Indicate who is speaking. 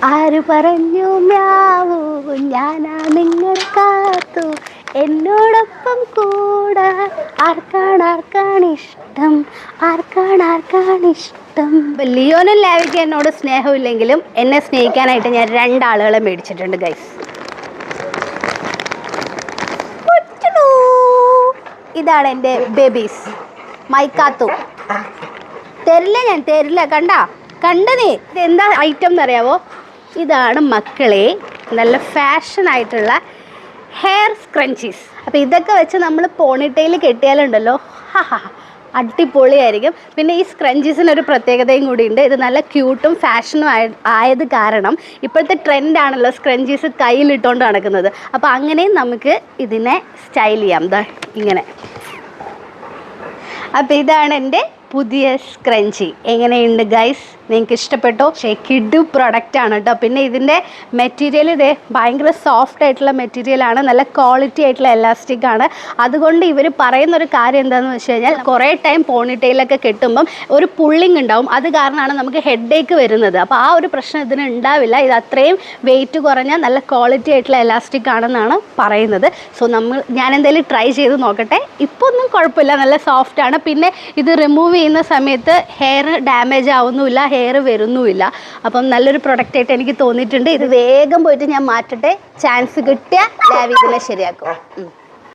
Speaker 1: ആര് പറഞ്ഞു മ്യാവൂ ഞാനാ നിങ്ങളെ കാത്തു എന്നോടൊപ്പം കൂടെ ആർക്കാണിഷ്ടം ആർക്കാണിഷ്ടം. ലിയോനും ലാവിക്കും എന്നോട് സ്നേഹമില്ലെങ്കിലും എന്നെ സ്നേഹിക്കാനായിട്ട് ഞാൻ 2 ആളുകളെ മേടിച്ചിട്ടുണ്ട് ഗൈസ്. ഇതാണ് എൻ്റെ ബേബീസ്. മൈക്കാത്തു ഞാൻ തരില്ല. കണ്ട നീ ഇതെന്താ ഐറ്റം എന്നറിയാവോ? ഇതാണ് മക്കളെ നല്ല ഫാഷനായിട്ടുള്ള ഹെയർ സ്ക്രഞ്ചീസ്. അപ്പോൾ ഇതൊക്കെ വെച്ച് നമ്മൾ പോണിറ്റെയിൽ കെട്ടിയാലുണ്ടല്ലോ, അടിപൊളിയായിരിക്കും. പിന്നെ ഈ സ്ക്രഞ്ചീസിനൊരു പ്രത്യേകതയും കൂടിയുണ്ട്. ഇത് നല്ല ക്യൂട്ടും ഫാഷനും ആയത് കാരണം ഇപ്പോഴത്തെ ട്രെൻഡാണല്ലോ സ്ക്രഞ്ചീസ് കയ്യിലിട്ടുകൊണ്ട് നടക്കുന്നത്. അപ്പോൾ അങ്ങനെയും നമുക്ക് ഇതിനെ സ്റ്റൈൽ ചെയ്യാം. ഇങ്ങനെ. അപ്പോൾ ഇതാണ് എൻ്റെ പുതിയ സ്ക്രഞ്ചി. എങ്ങനെയുണ്ട് ഗൈസ്? നിങ്ങൾക്ക് ഇഷ്ടപ്പെട്ടോ? കിഡു പ്രൊഡക്റ്റാണ് കേട്ടോ. പിന്നെ ഇതിൻ്റെ മെറ്റീരിയൽ ഭയങ്കര സോഫ്റ്റ് ആയിട്ടുള്ള മെറ്റീരിയലാണ്, നല്ല ക്വാളിറ്റി ആയിട്ടുള്ള എലാസ്റ്റിക് ആണ്. അതുകൊണ്ട് ഇവർ പറയുന്നൊരു കാര്യം എന്താണെന്ന് വെച്ച് കഴിഞ്ഞാൽ, കുറേ ടൈം പോണിറ്റെയിലൊക്കെ കെട്ടുമ്പം ഒരു പുള്ളിങ് ഉണ്ടാവും. അത് കാരണമാണ് നമുക്ക് ഹെഡേക്ക് വരുന്നത്. അപ്പോൾ ആ ഒരു പ്രശ്നം ഇതിന് ഉണ്ടാവില്ല. ഇത് അത്രയും വെയിറ്റ് കുറഞ്ഞ നല്ല ക്വാളിറ്റി ആയിട്ടുള്ള എലാസ്റ്റിക് ആണെന്നാണ് പറയുന്നത്. സോ ഞാൻ എന്തായാലും ട്രൈ ചെയ്ത് നോക്കട്ടെ. ഇപ്പോൾ ഒന്നും കുഴപ്പമില്ല, നല്ല സോഫ്റ്റ് ആണ്. പിന്നെ ഇത് റിമൂവ് ചെയ്യുന്ന സമയത്ത് ഹെയർ ഡാമേജ് ആവുന്നുമില്ല, ഹെയർ വരുന്നുമില്ല. അപ്പം നല്ലൊരു പ്രൊഡക്റ്റായിട്ട് എനിക്ക് തോന്നിയിട്ടുണ്ട്. ഇത് വേഗം പോയിട്ട് ഞാൻ മാറ്റട്ടെ. ചാൻസ് കിട്ടിയാൽ ലാവി ഇതിനെ ശരിയാക്കും.